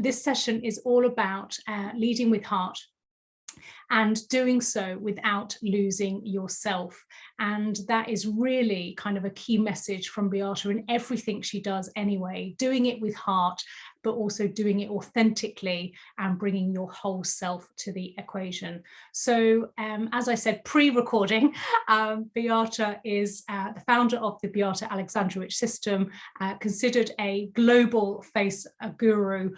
This session is all about leading with heart, and doing so without losing yourself. And that is really kind of a key message from Beata in everything she does anyway, doing it with heart, but also doing it authentically and bringing your whole self to the equation. So as I said, pre-recording, Beata is the founder of the Beata Aleksandrowicz system, considered a global face guru.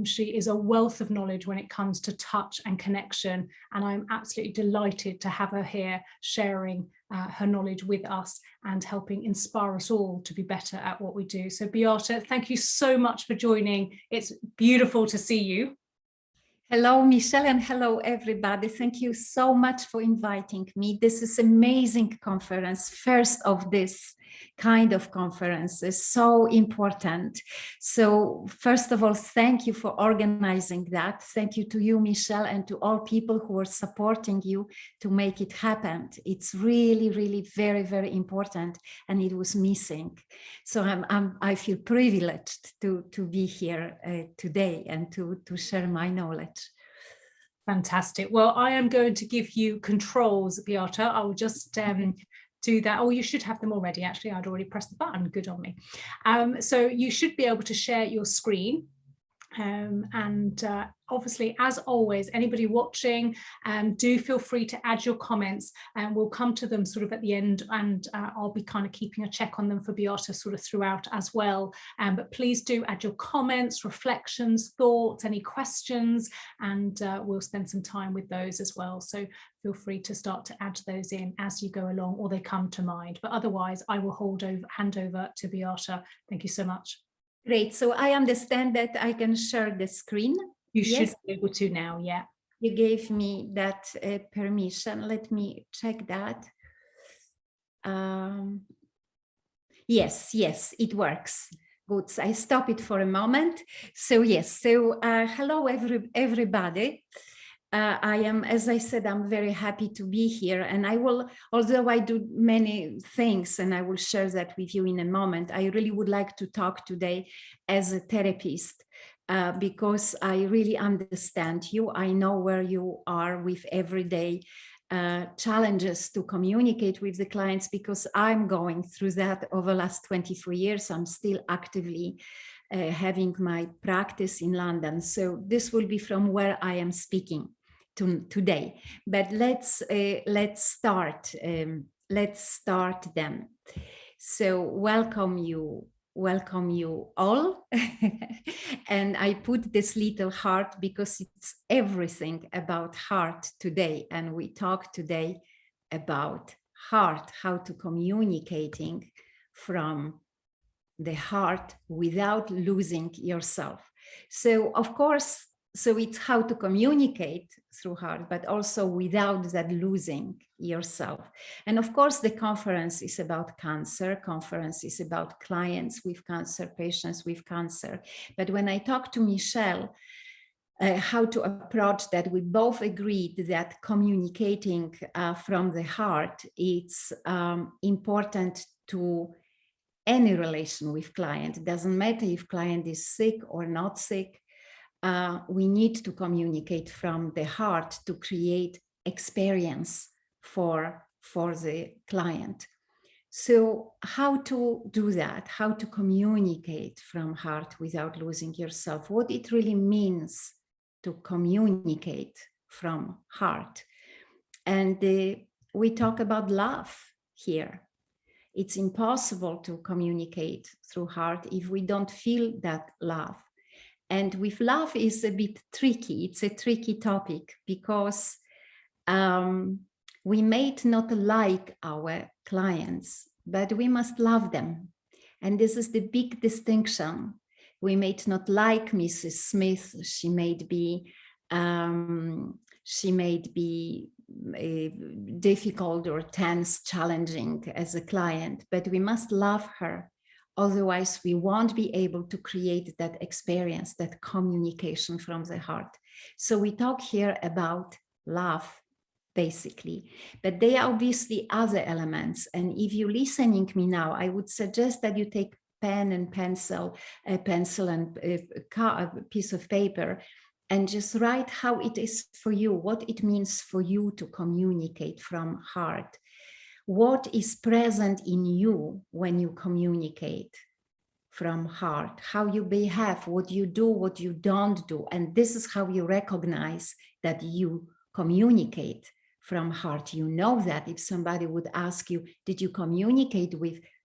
She is a wealth of knowledge when it comes to touch and connection, and I'm absolutely delighted to have her here sharing her knowledge with us and helping inspire us all to be better at what we do. So Beata, thank you so much for joining. It's beautiful to see you. Hello, Michelle, and hello, everybody. Thank you so much for inviting me. This is an amazing conference, first of this kind of conference, is so important. So first of all, thank you for organizing that. Thank you to you, Michelle, and to all people who are supporting you to make it happen. It's really, really very, very important, and it was missing. So I feel privileged to be here today and to share my knowledge. Fantastic. Well, I am going to give you controls, Beata. I will just do that. Oh, you should have them already. Actually, I'd already pressed the button. Good on me. So you should be able to share your screen. Obviously, as always, anybody watching, do feel free to add your comments, and we'll come to them sort of at the end, and I'll be kind of keeping a check on them for Beata sort of throughout as well. But please do add your comments, reflections, thoughts, any questions, and we'll spend some time with those as well. So feel free to start to add those in as you go along, or they come to mind. But otherwise, I will hand over to Beata. Thank you so much. Great. So I understand that I can share the screen. You should be able to now, yeah. You gave me that permission. Let me check that. Yes, it works. Good. So I stop it for a moment. So yes, so hello everybody. I am, as I said, I'm very happy to be here, and I will, although I do many things, and I will share that with you in a moment, I really would like to talk today as a therapist, because I really understand you. I know where you are with everyday challenges to communicate with the clients, because I'm going through that over the last 24 years. I'm still actively having my practice in London. So this will be from where I am speaking today. But let's start. Let's start then. So welcome you all. And I put this little heart because it's everything about heart today. And we talk today about heart, how to communicating from the heart without losing yourself. So of course, so it's how to communicate through heart, but also without that losing yourself. And of course, the conference is about cancer. Conference is about clients with cancer, patients with cancer. But when I talked to Michelle, how to approach that, we both agreed that communicating from the heart, it's important to any relation with client. It doesn't matter if client is sick or not sick. We need to communicate from the heart to create experience for the client. So how to do that? How to communicate from heart without losing yourself? What it really means to communicate from heart. And we talk about love here. It's impossible to communicate through heart if we don't feel that love. And with love is a bit tricky. It's a tricky topic because we may not like our clients, but we must love them. And this is the big distinction. We may not like Mrs. Smith. She may be difficult or tense, challenging as a client, but we must love her. Otherwise, we won't be able to create that experience, that communication from the heart. So we talk here about love, basically, but there are obviously other elements. And if you're listening to me now, I would suggest that you take pen and pencil, a pencil and a piece of paper, and just write how it is for you, what it means for you to communicate from heart. What is present in you when you communicate from heart, how you behave, what you do, what you don't do. And this is how you recognize that you communicate from heart. You know that if somebody would ask you, did you communicate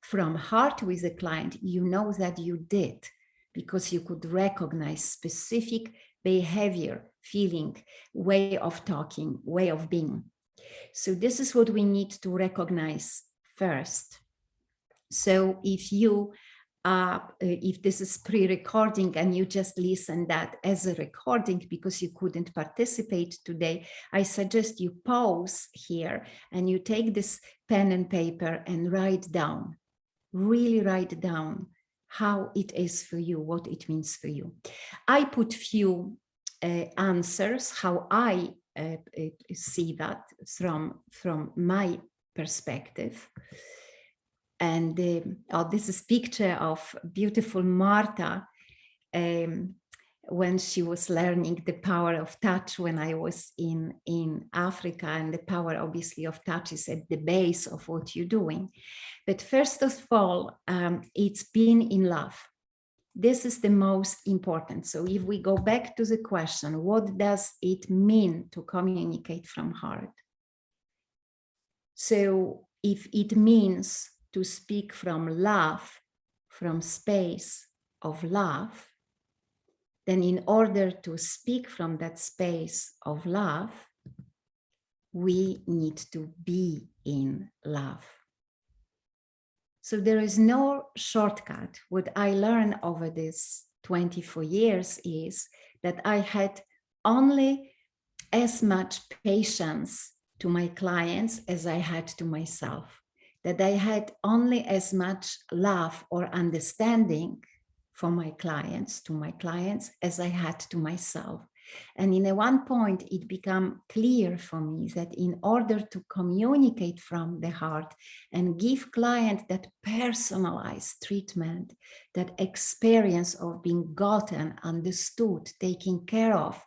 from heart with the client? You know that you did, because you could recognize specific behavior, feeling, way of talking, way of being. So this is what we need to recognize first. So if you if this is pre-recording and you just listen that as a recording because you couldn't participate today, I suggest you pause here and you take this pen and paper and write down, really write down how it is for you, what it means for you. I put few answers, how I see that from my perspective. And this is picture of beautiful Marta when she was learning the power of touch when I was in Africa. And the power, obviously, of touch is at the base of what you're doing. But first of all, it's being in love. This is the most important. So if we go back to the question, what does it mean to communicate from heart? So if it means to speak from love, from space of love, then in order to speak from that space of love, we need to be in love. So there is no shortcut. What I learned over these 24 years is that I had only as much patience to my clients as I had to myself. That I had only as much love or understanding for my clients, as I had to myself. And in one point, it became clear for me that in order to communicate from the heart and give client that personalized treatment, that experience of being gotten, understood, taken care of,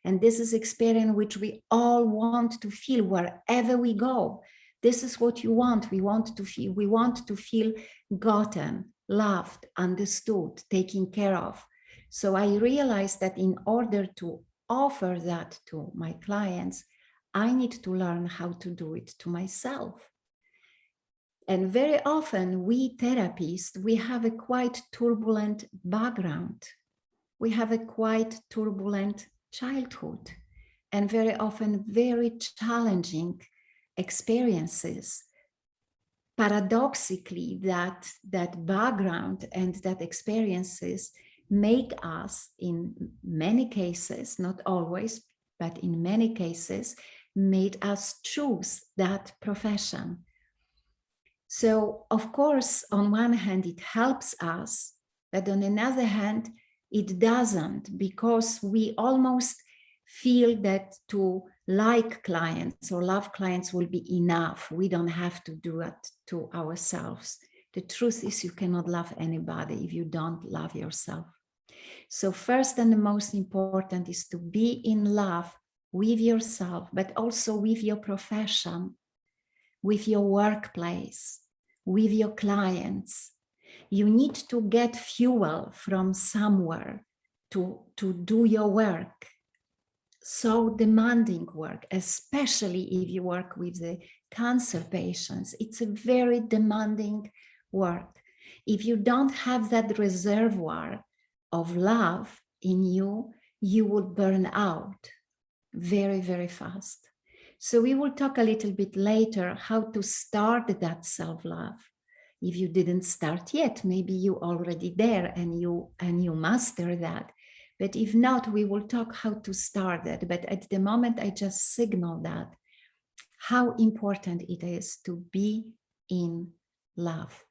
and this is experience which we all want to feel wherever we go. This is what you want. We want to feel gotten, loved, understood, taken care of. So I realized that in order to offer that to my clients, I need to learn how to do it to myself. And very often we therapists, we have a quite turbulent background. We have a quite turbulent childhood and very often very challenging experiences. Paradoxically, that background and that experiences make us, in many cases, not always, but in many cases, made us choose that profession. So, of course, on one hand, it helps us, but on another hand, it doesn't, because we almost feel that to like clients or love clients will be enough. We don't have to do it to ourselves. The truth is you cannot love anybody if you don't love yourself. So first and the most important is to be in love with yourself, but also with your profession, with your workplace, with your clients. You need to get fuel from somewhere to do your work. So demanding work, especially if you work with the cancer patients. It's a very demanding work. If you don't have that reservoir of love in you, you will burn out very, very fast. So we will talk a little bit later how to start that self-love. If you didn't start yet, maybe you're already there and you master that. But if not, we will talk how to start that. But at the moment, I just signal that, how important it is to be in love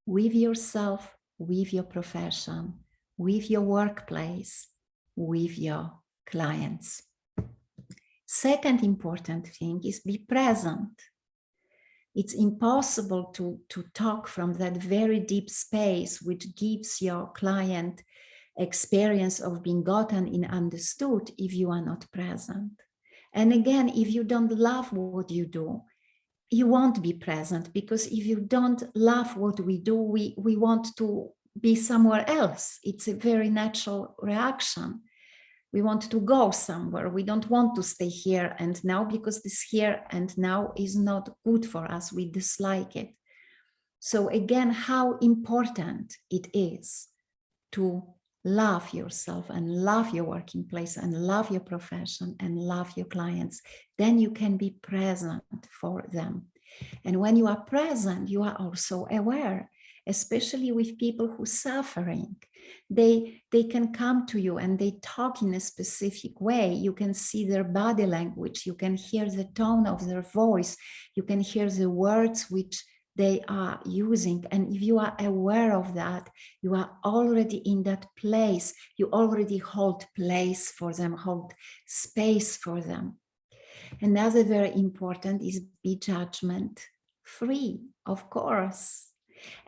with yourself, with your profession, with your workplace, with your clients. Second important thing is be present. It's impossible to talk from that very deep space, which gives your client experience of being gotten and understood, if you are not present. And again, if you don't love what you do, you won't be present, because if you don't love what we do, we want to be somewhere else. It's a very natural reaction. We want to go somewhere. We don't want to stay here and now, because this here and now is not good for us. We dislike it. So again, how important it is to love yourself and love your working place and love your profession and love your clients. Then you can be present for them. And when you are present, you are also aware, especially with people who are suffering. They can come to you and they talk in a specific way. You can see their body language. You can hear the tone of their voice. You can hear the words which they are using. And if you are aware of that, you are already in that place. You already hold place for them, hold space for them. Another very important is be judgment free, of course.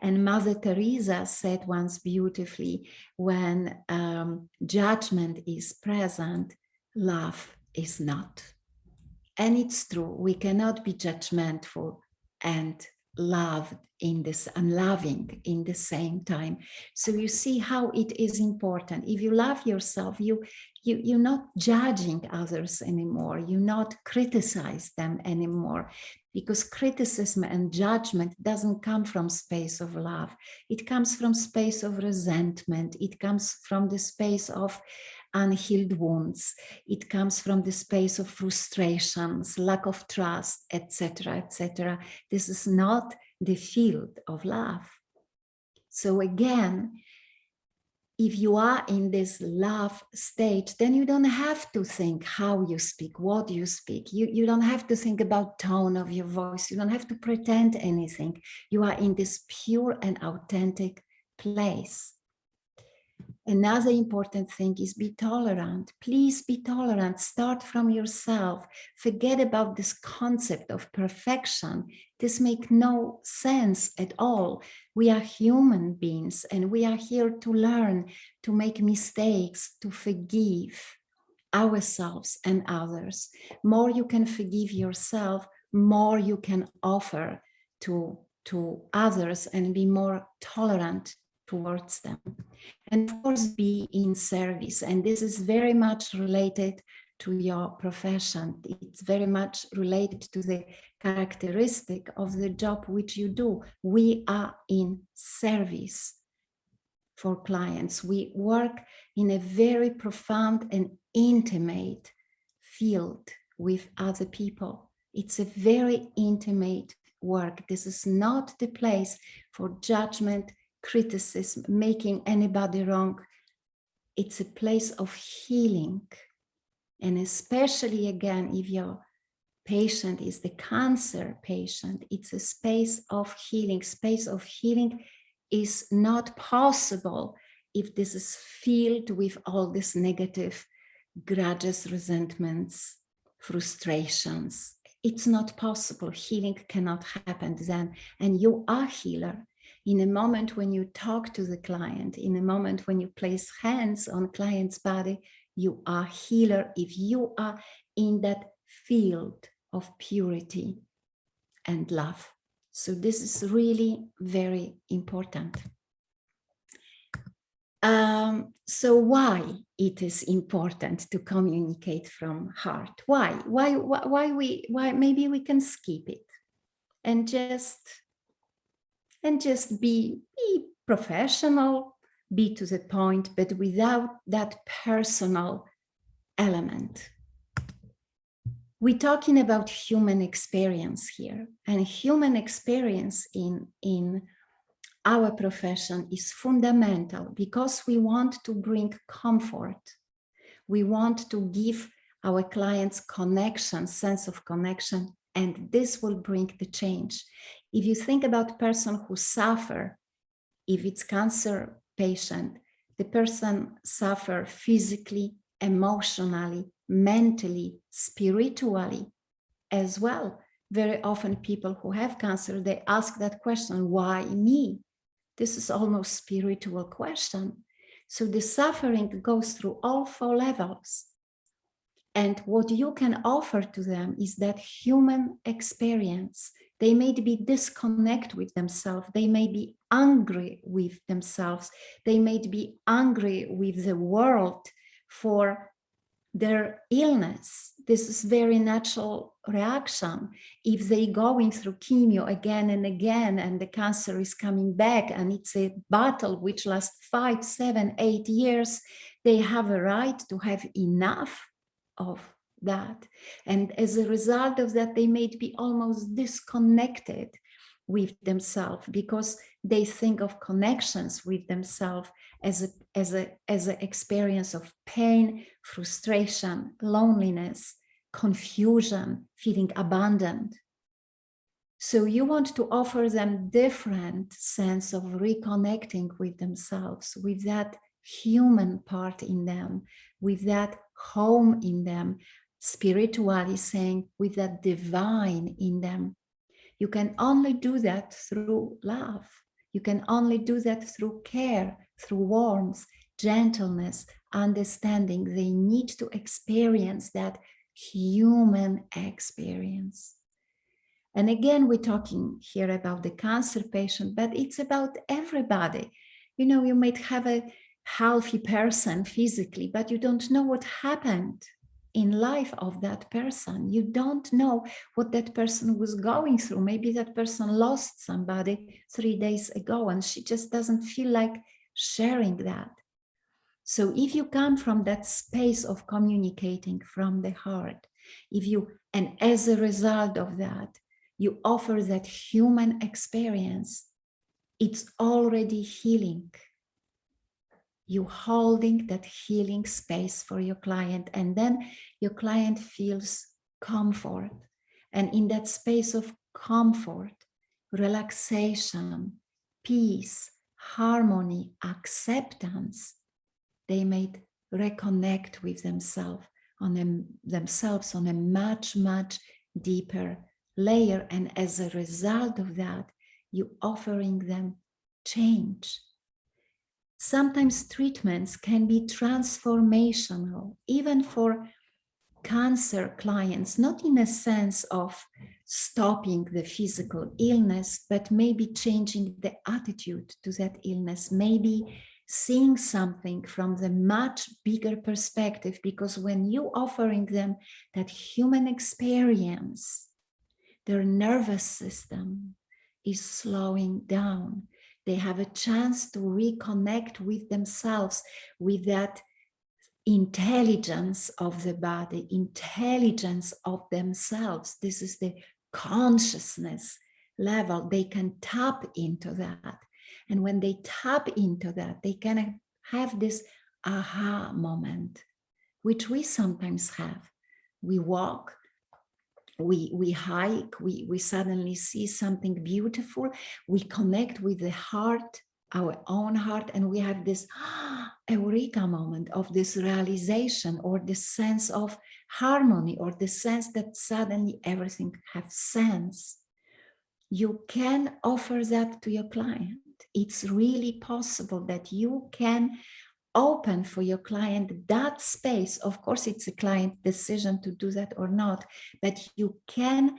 And Mother Teresa said once beautifully, when judgment is present, love is not. And it's true, we cannot be judgmental and loved in this, and loving in the same time. So you see how it is important. If you love yourself, you're not judging others anymore. You not criticize them anymore, because criticism and judgment doesn't come from space of love. It comes from space of resentment. It comes from the space of unhealed wounds. It comes from the space of frustrations, lack of trust, etc., etc. This is not the field of love. So again, if you are in this love state, then you don't have to think how you speak, what you speak. You don't have to think about tone of your voice. You don't have to pretend anything. You are in this pure and authentic place. Another important thing is be tolerant. Please be tolerant. Start from yourself. Forget about this concept of perfection. This makes no sense at all. We are human beings and we are here to learn, to make mistakes, to forgive ourselves and others. More you can forgive yourself, more you can offer to others and be more tolerant towards them. And of course, be in service. And this is very much related to your profession. It's very much related to the characteristic of the job which you do. We are in service for clients. We work in a very profound and intimate field with other people. It's a very intimate work. This is not the place for judgment, criticism, making anybody wrong. It's a place of healing. And especially again, if your patient is the cancer patient, it's a space of healing. Space of healing is not possible if this is filled with all these negative grudges, resentments, frustrations. It's not possible. Healing cannot happen then. And you are healer. In a moment when you talk to the client, in a moment when you place hands on client's body, you are healer if you are in that field of purity and love. So this is really very important. So why it is important to communicate from heart? Why maybe we can skip it and just be professional, be to the point, but without that personal element. We're talking about human experience here, and human experience in our profession is fundamental because we want to bring comfort. We want to give our clients connection, sense of connection, and this will bring the change. If you think about person who suffer, if it's cancer patient, the person suffer physically, emotionally, mentally, spiritually as well. very often people who have cancer, they ask that question, why me? This is almost spiritual question. So the suffering goes through all 4 levels. And what you can offer to them is that human experience. They may be disconnected with themselves. They may be angry with themselves. They may be angry with the world for their illness. This is very natural reaction. If they going through chemo again and again, and the cancer is coming back, and it's a battle which lasts 5, 7, 8 years, they have a right to have enough of that. And as a result of that, they may be almost disconnected with themselves because they think of connections with themselves as an experience of pain, frustration, loneliness, confusion, feeling abandoned. So you want to offer them different sense of reconnecting with themselves, with that human part in them, with that home in them, spiritually saying, with that divine in them. You can only do that through love. You can only do that through care, through warmth, gentleness, understanding. They need to experience that human experience. And again, we're talking here about the cancer patient, but it's about everybody. You know, you might have a healthy person physically, but you don't know what happened in life of that person. You don't know what that person was going through. Maybe that person lost somebody 3 days ago and she just doesn't feel like sharing that. So if you come from that space of communicating from the heart, and as a result of that, you offer that human experience, it's already healing. You holding that healing space for your client, and then your client feels comfort. And in that space of comfort, relaxation, peace, harmony, acceptance, they may reconnect with themselves on a much, much deeper layer. And as a result of that, you offering them change. Sometimes treatments can be transformational, even for cancer clients, not in a sense of stopping the physical illness, but maybe changing the attitude to that illness, maybe seeing something from the much bigger perspective, because when you offering them that human experience, their nervous system is slowing down. They have a chance to reconnect with themselves, with that intelligence of the body, intelligence of themselves. This is the consciousness level. They can tap into that. And when they tap into that, they can have this aha moment, which we sometimes have. We walk, we hike, we suddenly see something beautiful, we connect with the heart, our own heart, and we have this eureka moment of this realization, or this sense of harmony, or the sense that suddenly everything has sense. You can offer that to your client. It's really possible that you can open for your client that space. Of course, it's a client decision to do that or not, but you can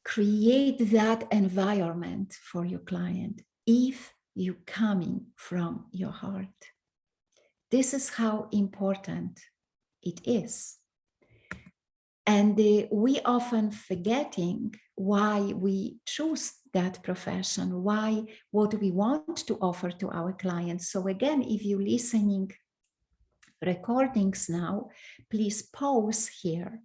create that environment for your client if you coming from your heart. This is how important it is. And we often forgetting why we choose that profession, what we want to offer to our clients. So again, if you're listening recordings now, please pause here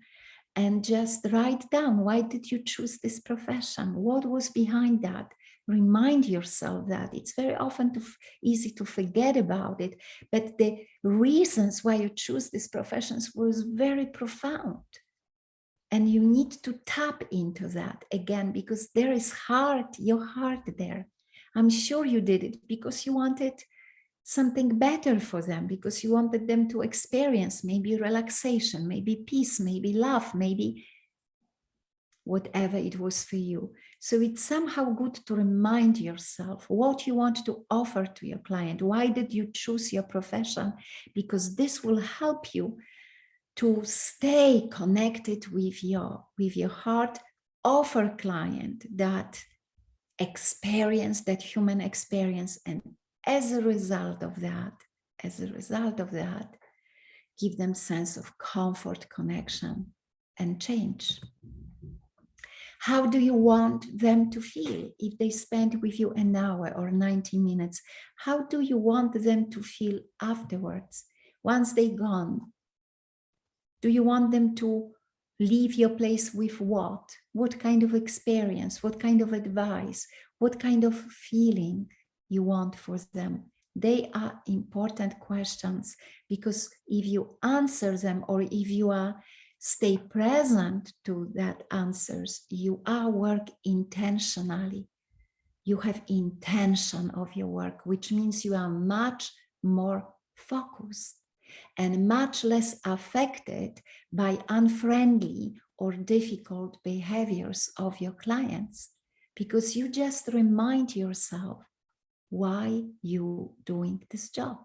and just write down, why did you choose this profession? What was behind that? Remind yourself that. It's very often easy to forget about it, but the reasons why you choose these professions was very profound. And you need to tap into that again, because there is your heart there. I'm sure you did it because you wanted something better for them, because you wanted them to experience maybe relaxation, maybe peace, maybe love, maybe whatever it was for you. So it's somehow good to remind yourself what you want to offer to your client. Why did you choose your profession? Because this will help you to stay connected with your heart, offer client that experience, that human experience, and as a result of that, give them sense of comfort, connection, and change. How do you want them to feel if they spend with you an hour or 90 minutes? How do you want them to feel afterwards, once they're gone? Do you want them to leave your place with what? What kind of experience? What kind of advice? What kind of feeling you want for them? They are important questions, because if you answer them, or if you stay present to that answers, you are work intentionally. You have intention of your work, which means you are much more focused and much less affected by unfriendly or difficult behaviors of your clients, because you just remind yourself why you doing this job,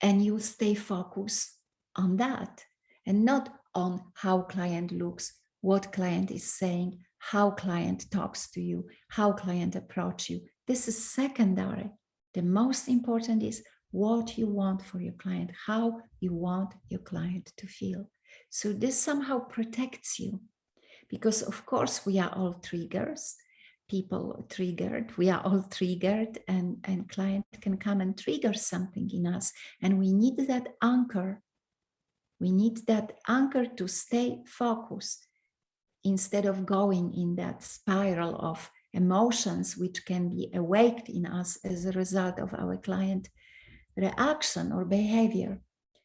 and you stay focused on that, and not on how client looks, what client is saying, how client talks to you, how client approach you. This is secondary. The most important is what you want for your client, how you want your client to feel. So this somehow protects you, because of course we are all triggers, people triggered, we are all triggered, and client can come and trigger something in us, and we need that anchor. We need that anchor to stay focused instead of going in that spiral of emotions which can be awaked in us as a result of our client reaction or behavior.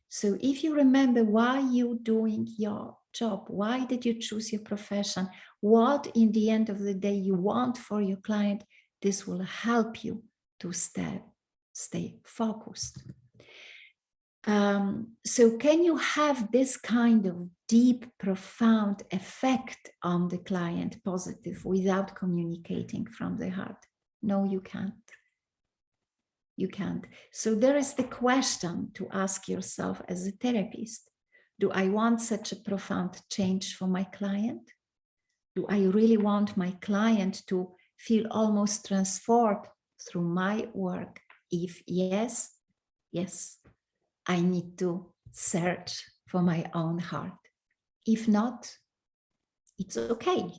So if you remember why you're doing your job, why did you choose your profession, what in the end of the day you want for your client, this will help you to stay focused. So can you have this kind of deep, profound effect on the client, positive, without communicating from the heart? No, you can't. You can't. So there is the question to ask yourself as a therapist. Do I want such a profound change for my client? Do I really want my client to feel almost transformed through my work? If yes, yes, I need to search for my own heart. If not, it's okay.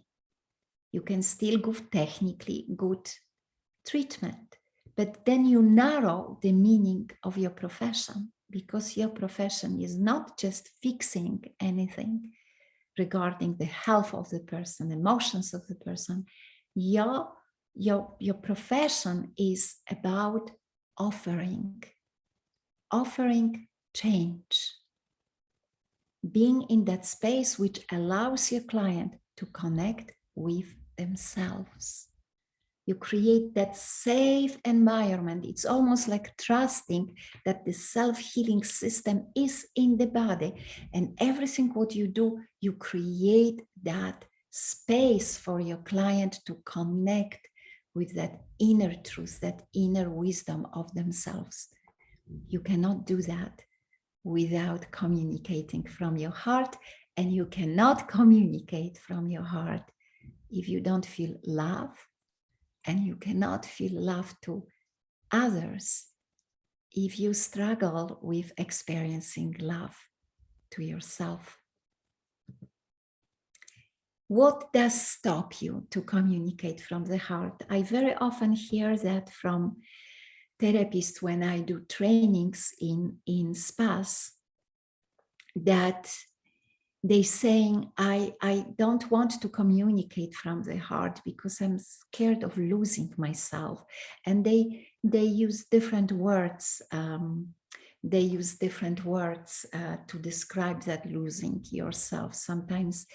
You can still give technically good treatment, but then you narrow the meaning of your profession, because your profession is not just fixing anything regarding the health of the person, emotions of the person. Your profession is about offering change, being in that space which allows your client to connect with themselves. You create that safe environment. It's almost like trusting that the self-healing system is in the body, and everything what you do, you create that space for your client to connect with that inner truth, that inner wisdom of themselves. You cannot do that without communicating from your heart, and you cannot communicate from your heart if you don't feel love. And you cannot feel love to others if you struggle with experiencing love to yourself. What does stop you to communicate from the heart? I very often hear that from therapists when I do trainings in spas, that they saying, I don't want to communicate from the heart because I'm scared of losing myself. And they use different words. They use different words to describe that losing yourself. Sometimes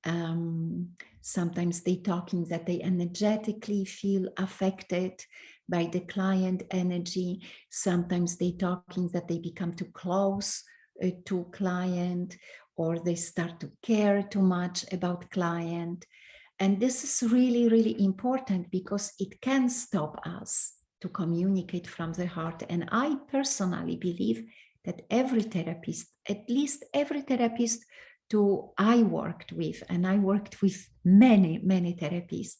they talking that they energetically feel affected by the client energy. Sometimes they talking that they become too close to client, or they start to care too much about client. And this is really, really important because it can stop us to communicate from the heart. And I personally believe that every therapist, at least every therapist I worked with, and I worked with many, many therapists,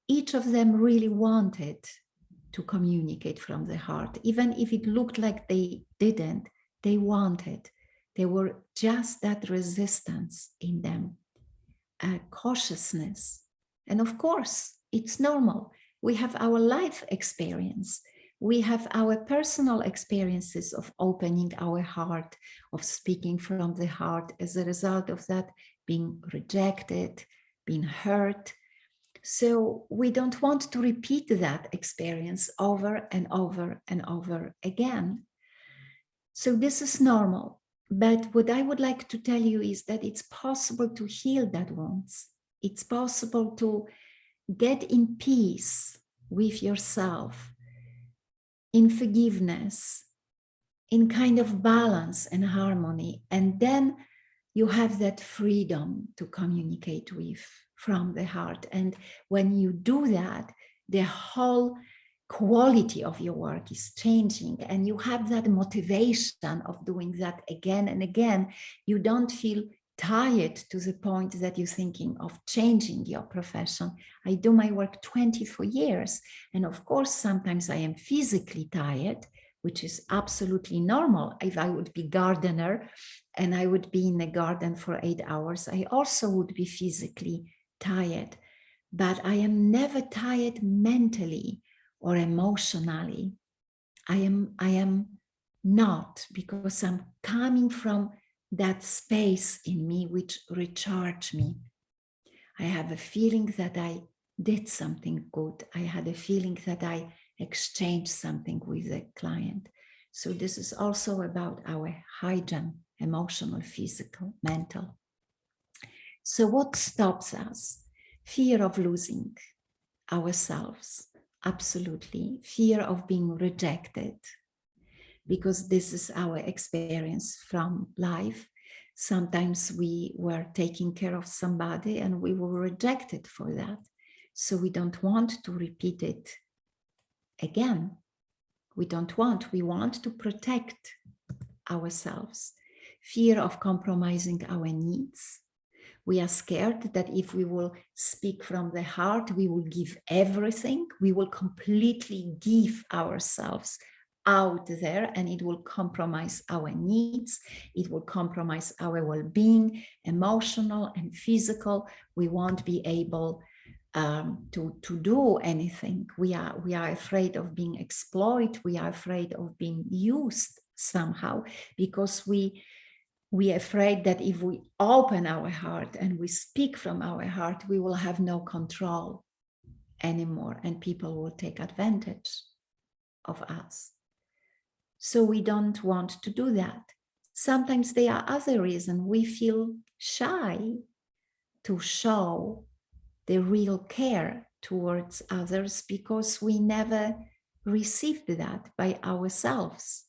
each of them really wanted to communicate from the heart. Even if it looked like they didn't, they wanted. There were just that resistance in them, cautiousness. And of course, it's normal. We have our life experience. We have our personal experiences of opening our heart, of speaking from the heart, as a result of that being rejected, being hurt. So we don't want to repeat that experience over and over and over again. So this is normal. But what I would like to tell you is that it's possible to heal that wounds. It's possible to get in peace with yourself, in forgiveness, in kind of balance and harmony. And then you have that freedom to communicate with from the heart. And when you do that, the whole quality of your work is changing, and you have that motivation of doing that again and again. You don't feel tired to the point that you're thinking of changing your profession. I do my work 24 years. And of course, sometimes I am physically tired, which is absolutely normal. If I would be gardener and I would be in a garden for 8 hours, I also would be physically tired. But I am never tired mentally or emotionally. I am not, because I'm coming from that space in me which recharge me. I have a feeling that I did something good. I had a feeling that I exchanged something with the client. So this is also about our hygiene, emotional, physical, mental. So what stops us? Fear of losing ourselves. Absolutely. Fear of being rejected, because this is our experience from life. Sometimes we were taking care of somebody and we were rejected for that. So we don't want to repeat it again. We want to protect ourselves. Fear of compromising our needs. We are scared that if we will speak from the heart, we will give everything. We will completely give ourselves out there, and it will compromise our needs. It will compromise our well-being, emotional and physical. We won't be able to do anything. We are afraid of being exploited. We are afraid of being used somehow, because we are afraid that if we open our heart and we speak from our heart, we will have no control anymore and people will take advantage of us. So we don't want to do that. Sometimes there are other reasons. We feel shy to show the real care towards others because we never received that by ourselves.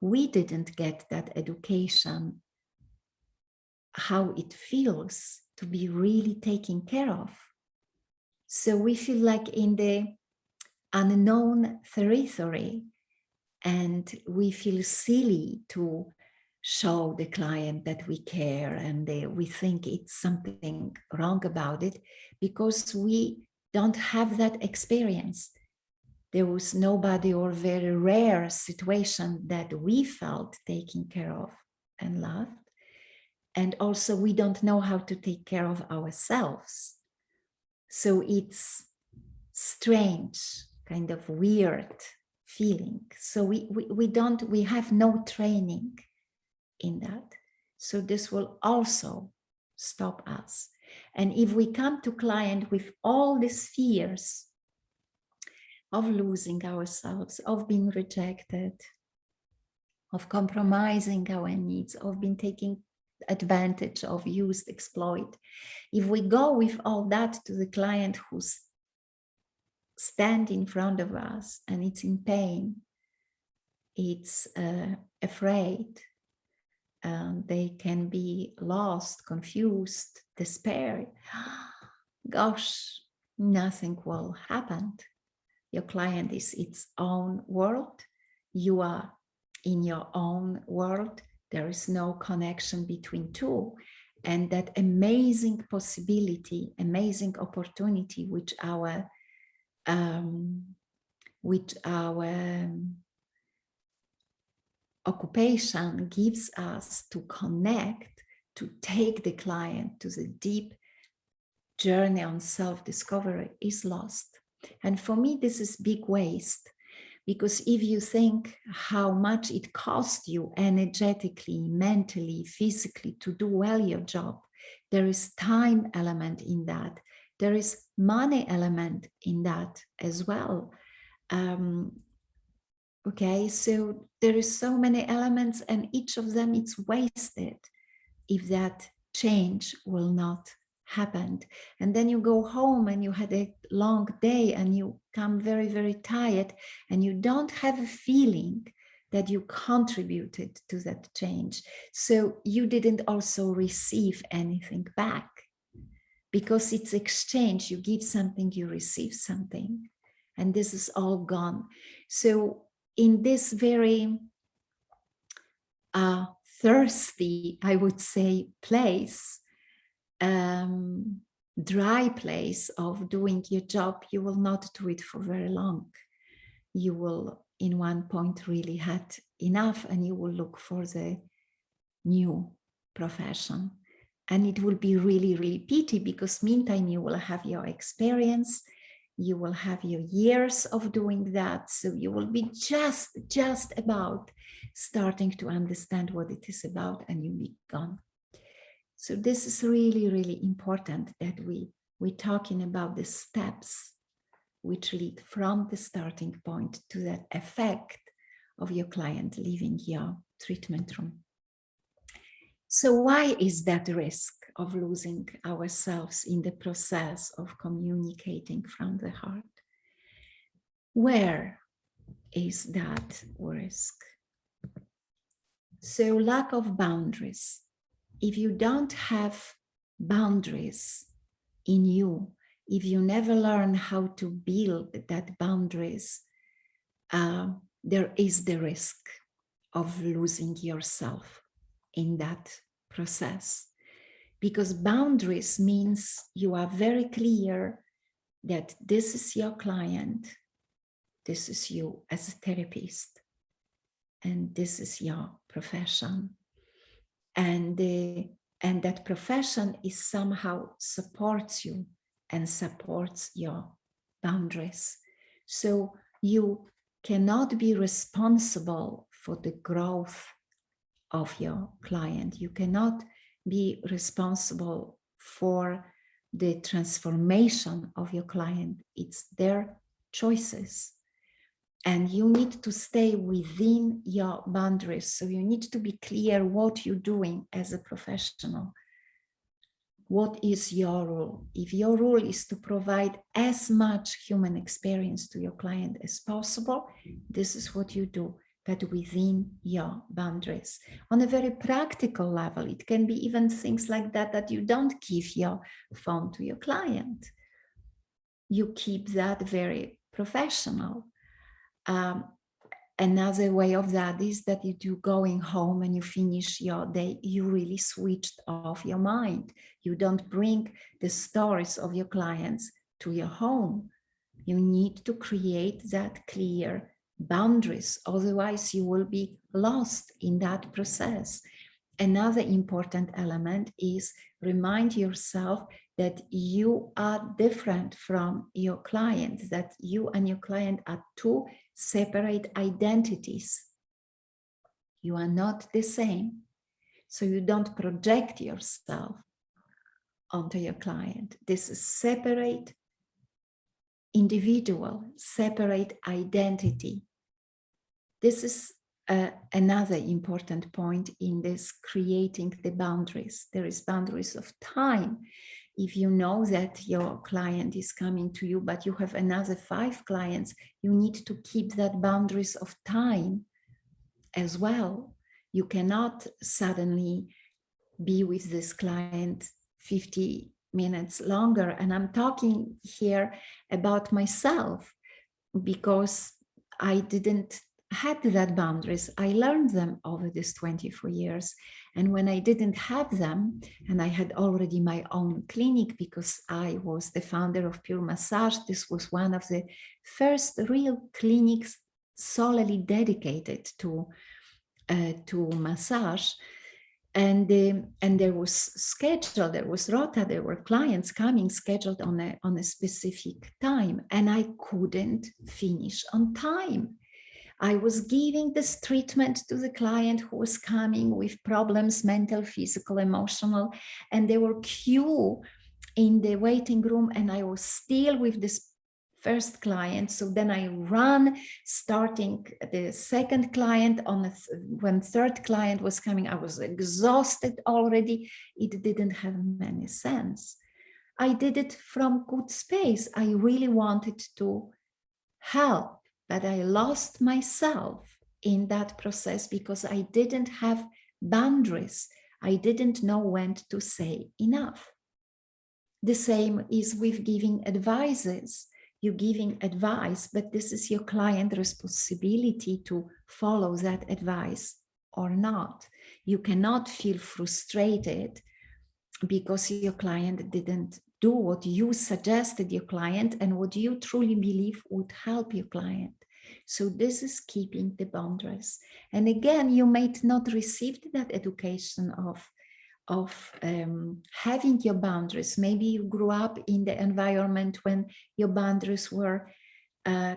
We didn't get that education, how it feels to be really taken care of. So we feel like in the unknown territory, and we feel silly to show the client that we care, and we think it's something wrong about it because we don't have that experience. There was nobody or very rare situation that we felt taken care of and loved. And also we don't know how to take care of ourselves. So it's strange, kind of weird feeling. So we have no training in that. So this will also stop us. And if we come to client with all these fears of losing ourselves, of being rejected, of compromising our needs, of being taken advantage of, used, exploited. If we go with all that to the client who's standing in front of us and it's in pain, it's afraid, they can be lost, confused, despair. Gosh, nothing will happen. Your client is its own world. You are in your own world. There is no connection between two. And that amazing possibility, amazing opportunity which our occupation gives us to connect, to take the client to the deep journey on self-discovery is lost. And for me, this is big waste, because if you think how much it costs you energetically, mentally, physically to do well your job, there is time element in that. There is money element in that as well. Okay, so there is so many elements, and each of them it's wasted if that change will not happen. And then you go home and you had a long day and you come very, very tired, and you don't have a feeling that you contributed to that change. So you didn't also receive anything back, because it's exchange. You give something, you receive something, and this is all gone. So in this very thirsty, I would say, place, dry place of doing your job, you will not do it for very long. You will, in one point, really had enough, and you will look for the new profession. And it will be really, really pity, because meantime, you will have your experience, you will have your years of doing that. So you will be just about starting to understand what it is about, and you'll be gone. So this is really, really important that we're talking about the steps which lead from the starting point to that effect of your client leaving your treatment room. So why is that risk of losing ourselves in the process of communicating from the heart? Where is that risk? So lack of boundaries. If you don't have boundaries in you, if you never learn how to build that boundaries, there is the risk of losing yourself in that process. Because boundaries means you are very clear that this is your client, this is you as a therapist, and this is your profession. And that profession is somehow supports you and supports your boundaries. So you cannot be responsible for the growth of your client. You cannot be responsible for the transformation of your client. It's their choices. And you need to stay within your boundaries. So you need to be clear what you're doing as a professional. What is your role? If your role is to provide as much human experience to your client as possible, this is what you do, but within your boundaries. On a very practical level, it can be even things like that, that you don't give your phone to your client. You keep that very professional. Another way of that is that you do going home and you finish your day, you really switched off your mind. You don't bring the stories of your clients to your home. You need to create that clear boundaries, otherwise you will be lost in that process. Another important element is remind yourself that you are different from your client, that you and your client are two separate identities. You are not the same. So you don't project yourself onto your client. This is separate individual, separate identity. This is another important point in this creating the boundaries. There is boundaries of time. If you know that your client is coming to you, but you have another 5 clients, you need to keep that boundaries of time as well. You cannot suddenly be with this client 50 minutes longer. And I'm talking here about myself, because I didn't had that boundaries. I learned them over these 24 years. And when I didn't have them, and I had already my own clinic, because I was the founder of Pure Massage, this was one of the first real clinics solely dedicated to massage. And there was schedule, there was rota, there were clients coming scheduled on a specific time, and I couldn't finish on time. I was giving this treatment to the client who was coming with problems, mental, physical, emotional, and there were queue in the waiting room, and I was still with this first client. So then I ran, starting the second client when third client was coming. I was exhausted already. It didn't have any sense. I did it from good space. I really wanted to help, but I lost myself in that process because I didn't have boundaries. I didn't know when to say enough. The same is with giving advices. You're giving advice, but this is your client's responsibility to follow that advice or not. You cannot feel frustrated because your client didn't do what you suggested your client and what you truly believe would help your client. So this is keeping the boundaries. And again, you might not receive that education of having your boundaries. Maybe you grew up in the environment when your boundaries were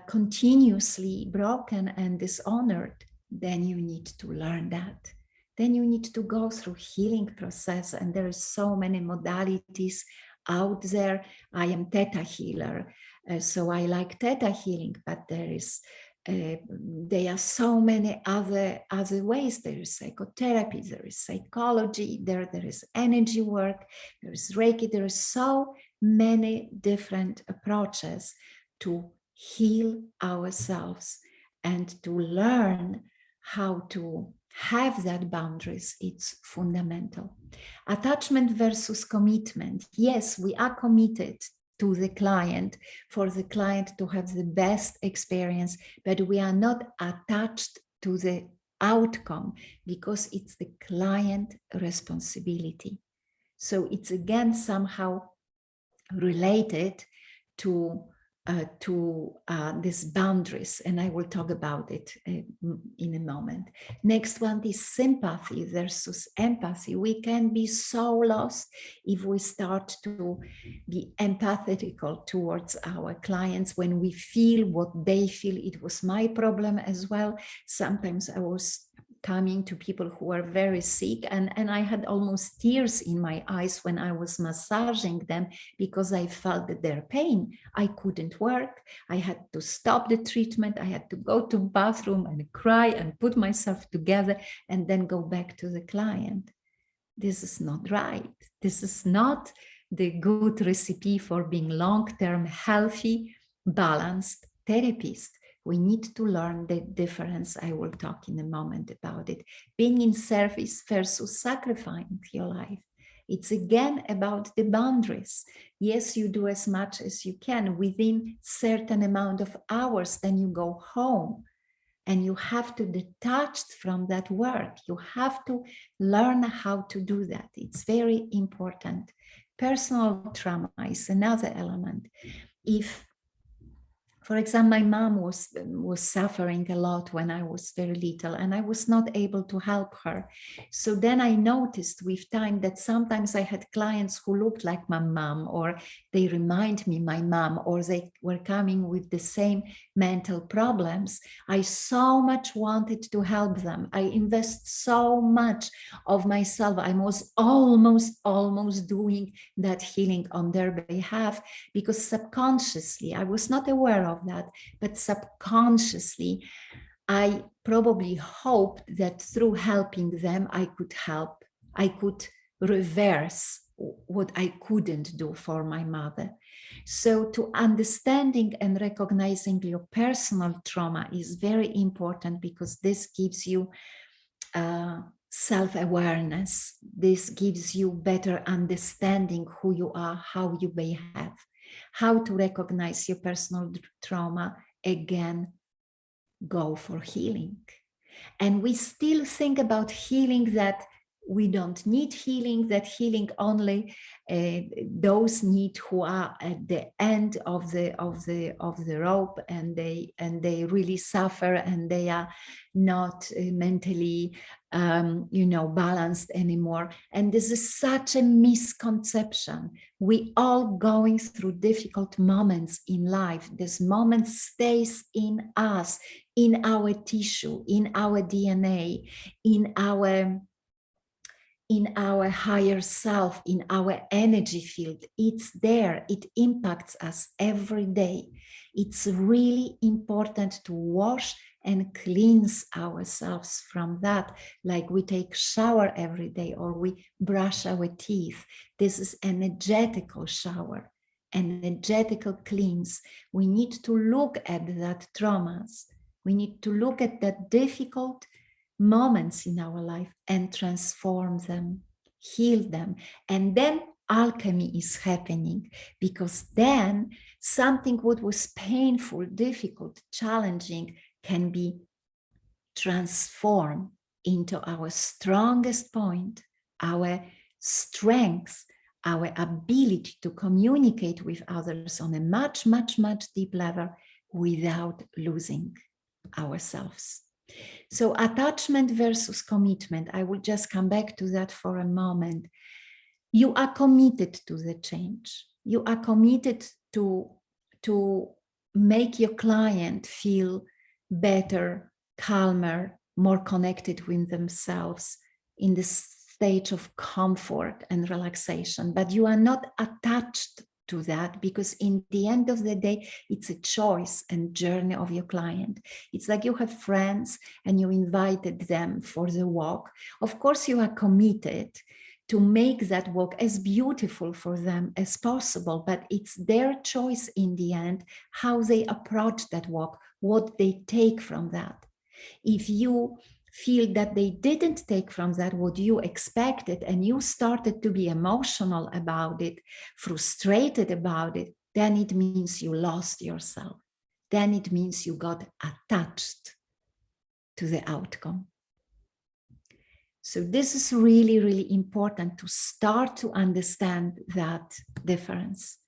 continuously broken and dishonored. Then you need to learn that. Then you need to go through healing process, and there are so many modalities out there. I am Theta healer, so I like Theta healing, but there are so many other ways. There is psychotherapy, there is psychology, there is energy work, there is Reiki. There are so many different approaches to heal ourselves and to learn how to have that boundaries. It's fundamental. Attachment versus commitment. Yes, we are committed to the client, for the client to have the best experience, but we are not attached to the outcome because it's the client responsibility. So it's again somehow related to these boundaries, and I will talk about it in a moment. Next one is sympathy versus empathy. We can be so lost if we start to be empathetical towards our clients when we feel what they feel. It was my problem as well. Sometimes I was coming to people who were very sick, and I had almost tears in my eyes when I was massaging them because I felt that their pain. I couldn't work. I had to stop the treatment. I had to go to the bathroom and cry and put myself together and then go back to the client. This is not right. This is not the good recipe for being long-term healthy, balanced therapist. We need to learn the difference. I will talk in a moment about it. Being in service versus sacrificing your life. It's again about the boundaries. Yes, you do as much as you can within certain amount of hours, then you go home and you have to detach from that work. You have to learn how to do that. It's very important. Personal trauma is another element. If, for example, my mom was suffering a lot when I was very little, and I was not able to help her. So then I noticed with time that sometimes I had clients who looked like my mom, or they remind me my mom, or they were coming with the same mental problems. I so much wanted to help them. I invest so much of myself. I was almost doing that healing on their behalf, because subconsciously, I was not aware of that, but subconsciously, I probably hoped that through helping them, I could reverse what I couldn't do for my mother. So to understanding and recognizing your personal trauma is very important, because this gives you self-awareness. This gives you better understanding who you are, how you behave, how to recognize your personal trauma. Again, go for healing. And we still think about healing that we don't need healing, that healing only those need who are at the end of the rope, and they really suffer, and they are not mentally balanced anymore. And this is such a misconception. We all going through difficult moments in life. This moment stays in us, in our tissue, in our DNA, in our higher self, in our energy field. It's there. It impacts us every day. It's really important to wash and cleanse ourselves from that, like we take shower every day or we brush our teeth. This is energetical shower, energetical cleanse. We need to look at that traumas. We need to look at that difficult moments in our life and transform them, heal them. And then alchemy is happening, because then something what was painful, difficult, challenging can be transformed into our strongest point, our strength, our ability to communicate with others on a much, much, much deep level without losing ourselves. So attachment versus commitment, I will just come back to that for a moment. You are committed to the change. You are committed to make your client feel better, calmer, more connected with themselves in this stage of comfort and relaxation. But you are not attached to that, because in the end of the day, it's a choice and journey of your client. It's like you have friends and you invited them for the walk. Of course, you are committed to make that walk as beautiful for them as possible, but it's their choice in the end, how they approach that walk, what they take from that. If you feel that they didn't take from that what you expected, and you started to be emotional about it, frustrated about it, then it means you lost yourself. Then it means you got attached to the outcome. So this is really, really important to start to understand that difference.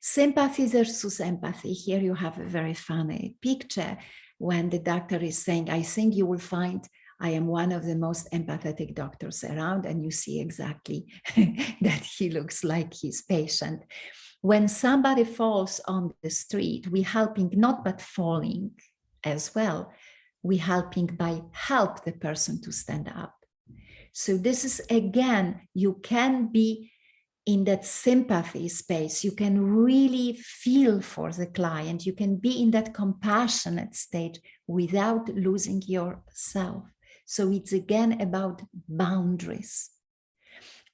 Sympathy versus empathy. Here you have a very funny picture when the doctor is saying, I think you will find I am one of the most empathetic doctors around, and you see exactly that he looks like his patient. When somebody falls on the street, we helping not but falling as well. We helping by help the person to stand up. So this is, again, you can be in that sympathy space. You can really feel for the client. You can be in that compassionate state without losing yourself. So it's again about boundaries.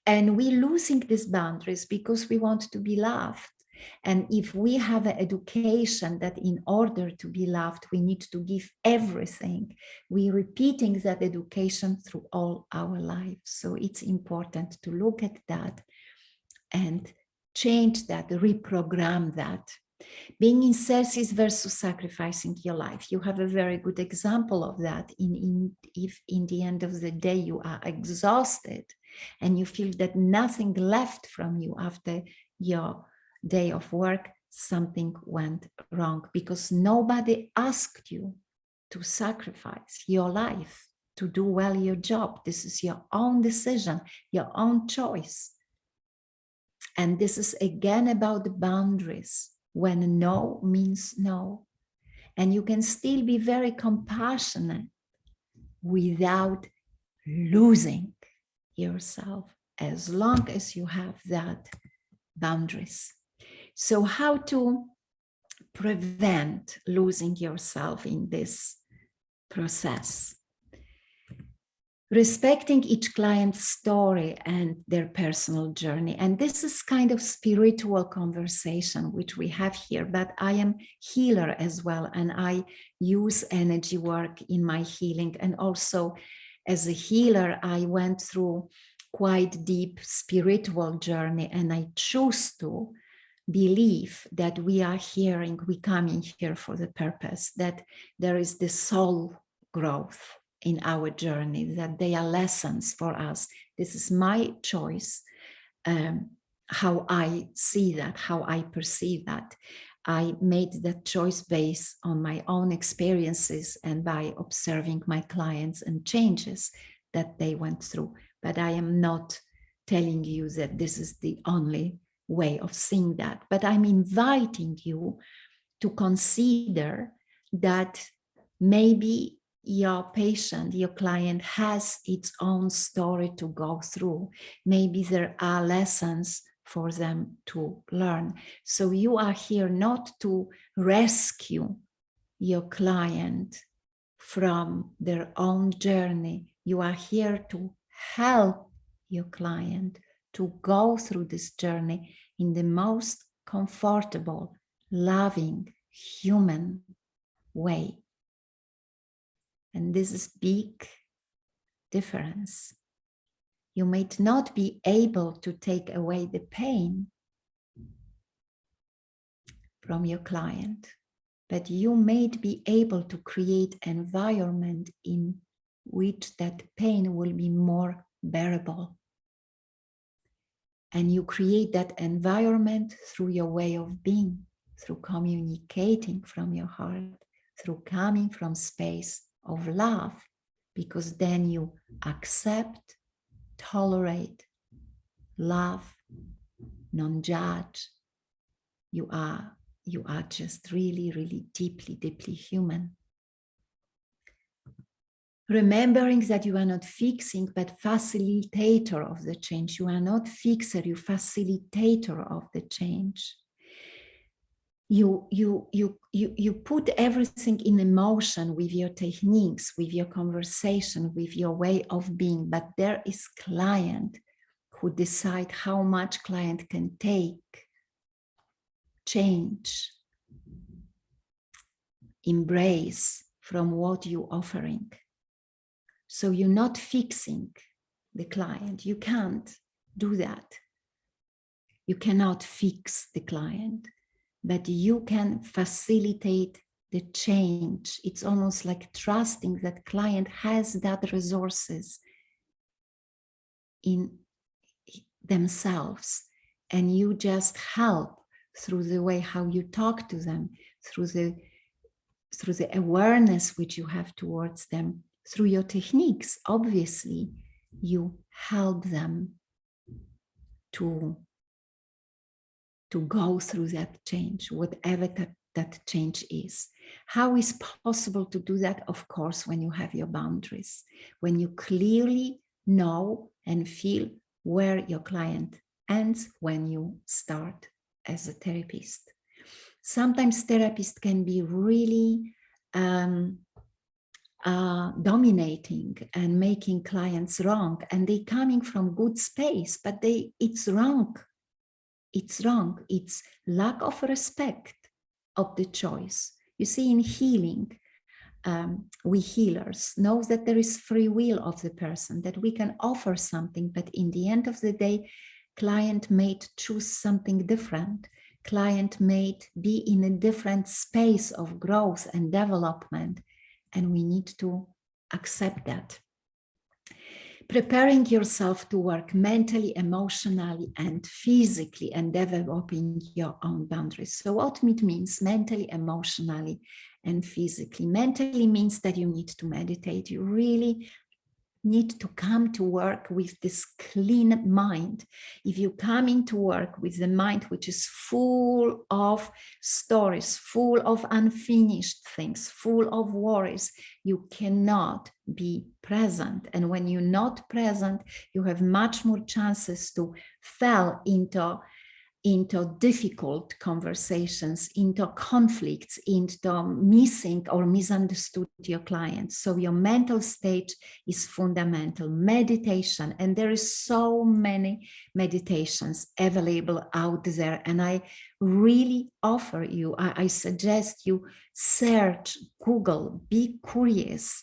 And we're losing these boundaries because we want to be loved. And if we have an education that in order to be loved, we need to give everything, we're repeating that education through all our lives. So it's important to look at that and change that, reprogram that. Being in service versus sacrificing your life. You have a very good example of that. If in the end of the day you are exhausted and you feel that nothing left from you after your day of work, something went wrong, because nobody asked you to sacrifice your life to do well your job. This is your own decision, your own choice. And this is again about the boundaries, when no means no. And you can still be very compassionate without losing yourself, as long as you have that boundaries. So how to prevent losing yourself in this process? Respecting each client's story and their personal journey. And this is kind of spiritual conversation which we have here, but I am healer as well, and I use energy work in my healing, and also as a healer, I went through quite deep spiritual journey, and I choose to believe that we are coming here for the purpose, that there is the soul growth in our journey, that they are lessons for us. This is my choice, how I see that, how I perceive that. I made that choice based on my own experiences and by observing my clients and changes that they went through. But I am not telling you that this is the only way of seeing that. But I'm inviting you to consider that maybe your patient, your client has its own story to go through. Maybe there are lessons for them to learn. So you are here not to rescue your client from their own journey. You are here to help your client to go through this journey in the most comfortable, loving, human way. And this is big difference. You might not be able to take away the pain from your client, but you might be able to create an environment in which that pain will be more bearable. And you create that environment through your way of being, through communicating from your heart, through coming from space of love, because then you accept, tolerate, love, non-judge. You are just really, really deeply, deeply human. Remembering that you are not fixing, but facilitator of the change. You are not fixer, you facilitator of the change. You put everything in motion with your techniques, with your conversation, with your way of being, but there is client who decide how much client can take, change, embrace from what you're offering. So you're not fixing the client. You can't do that. You cannot fix the client, but you can facilitate the change. It's almost like trusting that client has that resources in themselves, and you just help through the way how you talk to them, through the awareness which you have towards them, through your techniques. Obviously, you help them to go through that change, whatever that change is. How is possible to do that? Of course, when you have your boundaries, when you clearly know and feel where your client ends, when you start as a therapist. Sometimes therapists can be really dominating and making clients wrong, and they coming from good space, but it's wrong. It's wrong. It's lack of respect of the choice. You see, in healing, we healers know that there is free will of the person, that we can offer something, but in the end of the day, client may choose something different. Client may be in a different space of growth and development, and we need to accept that. Preparing yourself to work mentally, emotionally, and physically, and developing your own boundaries. So what it means mentally, emotionally, and physically. Mentally means that you need to meditate. You really need to come to work with this clean mind. If you come into work with the mind which is full of stories, full of unfinished things, full of worries, you cannot be present. And when you're not present, you have much more chances to fall into difficult conversations, into conflicts, into missing or misunderstood your clients. So your mental state is fundamental. Meditation, and there is so many meditations available out there, and I really offer you, I suggest you search, Google, be curious,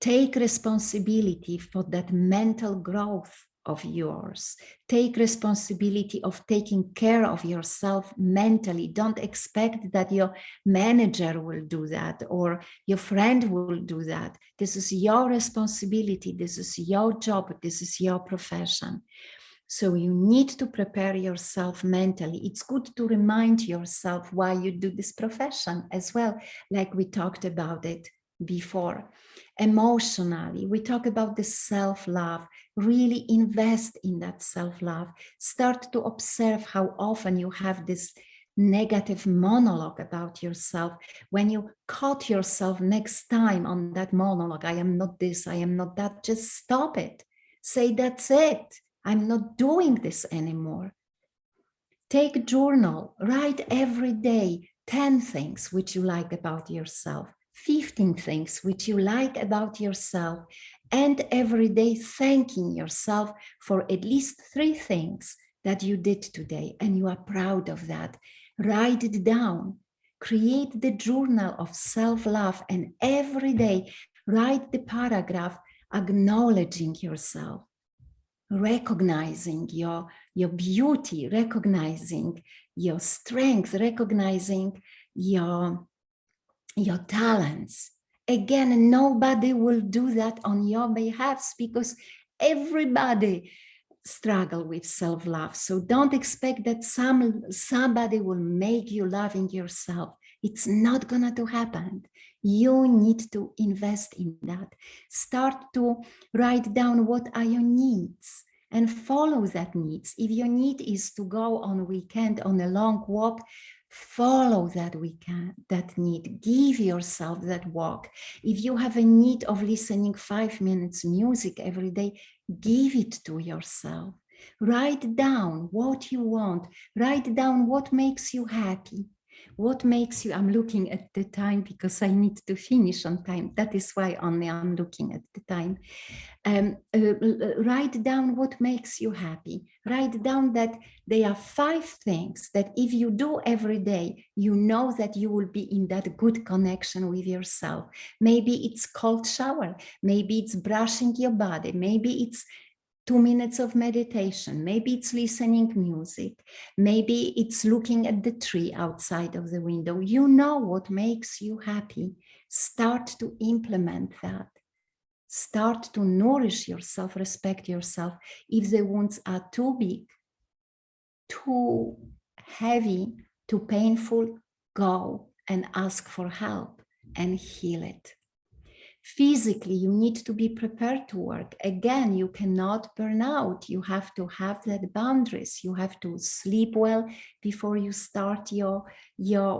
Take responsibility for that mental growth of yours. Take responsibility of taking care of yourself mentally. Don't expect that your manager will do that or your friend will do that. This is your responsibility. This is your job. This is your profession. So you need to prepare yourself mentally. It's good to remind yourself why you do this profession as well, like we talked about it before. Emotionally, we talk about the self-love. Really invest in that self-love. Start to observe how often you have this negative monologue about yourself. When you caught yourself next time on that monologue, I am not this, I am not that, just stop it. Say, that's it. I'm not doing this anymore. Take a journal, write every day 10 things which you like about yourself, 15 things which you like about yourself, and every day thanking yourself for at least 3 things that you did today and you are proud of that. Write it down. Create the journal of self-love and every day write the paragraph acknowledging yourself, recognizing your beauty, recognizing your strength, recognizing your talents. Again, nobody will do that on your behalf because everybody struggle with self-love. So don't expect that somebody will make you loving yourself. It's not gonna to happen. You need to invest in that. Start to write down what are your needs and follow that needs. If your need is to go on a weekend on a long walk, follow that need. Give yourself that walk. If you have a need of listening 5 minutes music every day, give it to yourself. Write down what you want. Write down what makes you happy. What makes you, I'm looking at the time because I need to finish on time. That is why only I'm looking at the time. Write down what makes you happy. Write down that there are 5 things that if you do every day, you know that you will be in that good connection with yourself. Maybe it's cold shower. Maybe it's brushing your body. Maybe it's 2 minutes of meditation. Maybe it's listening music. Maybe it's looking at the tree outside of the window. You know what makes you happy. Start to implement that. Start to nourish yourself, respect yourself. If the wounds are too big, too heavy, too painful, go and ask for help and heal it. Physically, you need to be prepared to work. Again, you cannot burn out. You have to have that boundaries. You have to sleep well before you start your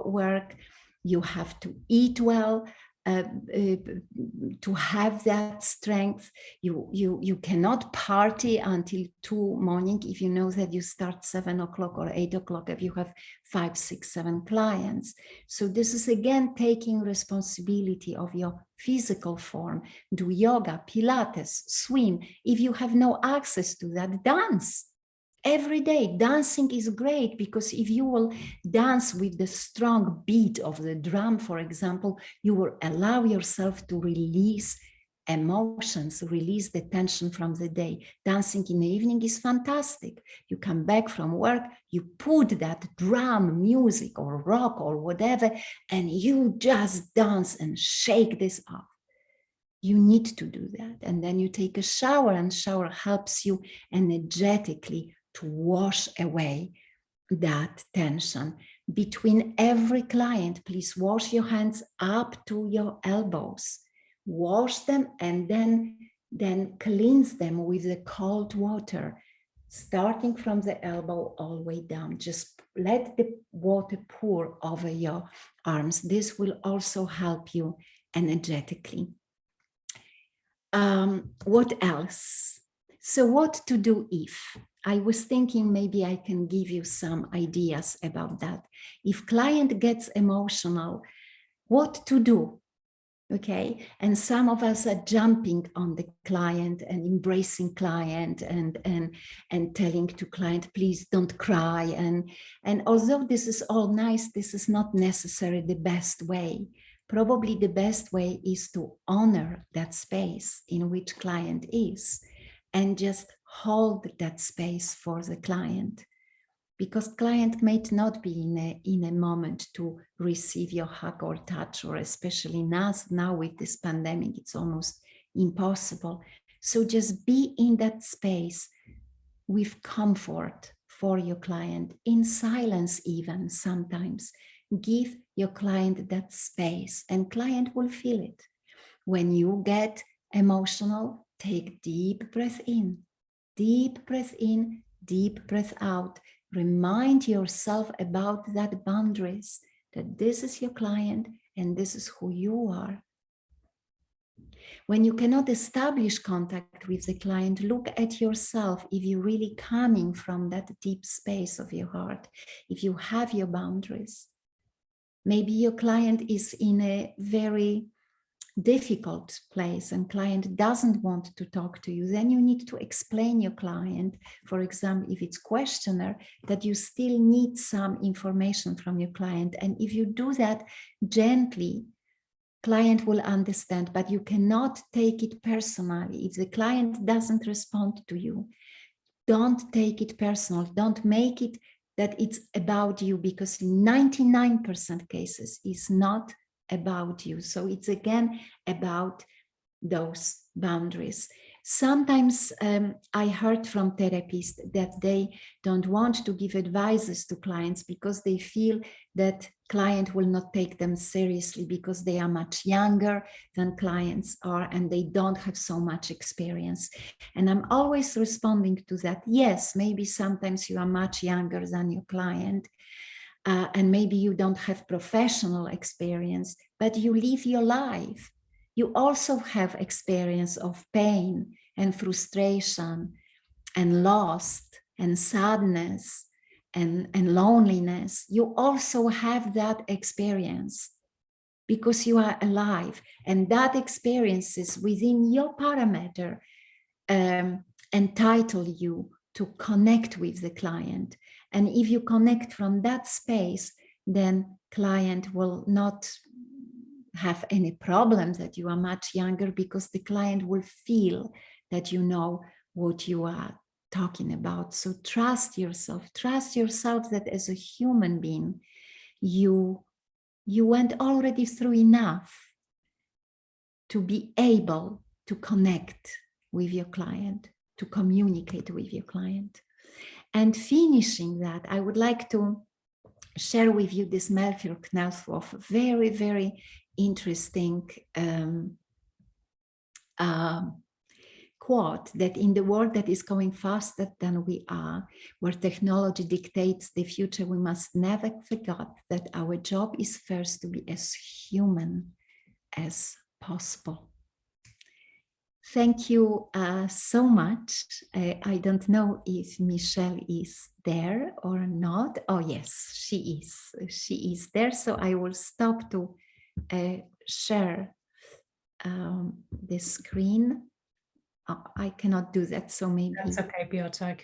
work. You have to eat well to have that strength. You cannot party until 2 morning if you know that you start 7 o'clock or 8 o'clock if you have 5, 6, 7 clients. So this is again taking responsibility of your physical form. Do yoga, Pilates, swim. If you have no access to that, dance. Every day, dancing is great because if you will dance with the strong beat of the drum, for example, you will allow yourself to release emotions, release the tension from the day. Dancing in the evening is fantastic. You come back from work, you put that drum music or rock or whatever, and you just dance and shake this off. You need to do that. And then you take a shower, and shower helps you energetically to wash away that tension. Between every client, please wash your hands up to your elbows. Wash them and then cleanse them with the cold water, starting from the elbow all the way down. Just let the water pour over your arms. This will also help you energetically. What else? So what to do if? I was thinking maybe I can give you some ideas about that. If client gets emotional, what to do? Okay, and some of us are jumping on the client and embracing client and telling to client, please don't cry. And although this is all nice, this is not necessarily the best way. probably the best way is to honor that space in which client is and just hold that space for the client, because client may not be in a moment to receive your hug or touch, or especially now with this pandemic, it's almost impossible. So just be in that space with comfort for your client, in silence even sometimes. Give your client that space and client will feel it. When you get emotional, take deep breath in, deep breath in, deep breath out. Remind yourself about that boundaries, that this is your client and this is who you are. When you cannot establish contact with the client, look at yourself if you're really coming from that deep space of your heart, if you have your boundaries. Maybe your client is in a very difficult place and client doesn't want to talk to you. Then you need to explain your client, for example, if it's questionnaire, that you still need some information from your client. And if you do that gently, client will understand, but you cannot take it personally. If the client doesn't respond to you, don't take it personal. Don't make it that it's about you, because in 99% cases it's not about you. So it's again about those boundaries. Sometimes I heard from therapists that they don't want to give advices to clients because they feel that client will not take them seriously because they are much younger than clients are and they don't have so much experience. And I'm always responding to that. Yes, maybe sometimes you are much younger than your client, and maybe you don't have professional experience, but you live your life. You also have experience of pain and frustration and loss and sadness and loneliness. You also have that experience because you are alive, and that experience is within your parameter entitle you to connect with the client. And if you connect from that space, then client will not have any problem that you are much younger, because the client will feel that you know what you are talking about. So trust yourself that as a human being, you went already through enough to be able to connect with your client, to communicate with your client. And finishing that, I would like to share with you this Melchior Knausshoff, very, very interesting quote, that in the world that is going faster than we are, where technology dictates the future, we must never forget that our job is first to be as human as possible. Thank you so much. I don't know if Michelle is there or not. Oh yes, she is. She is there. So I will stop to share the screen. Oh, I cannot do that, so maybe. That's okay, Beata.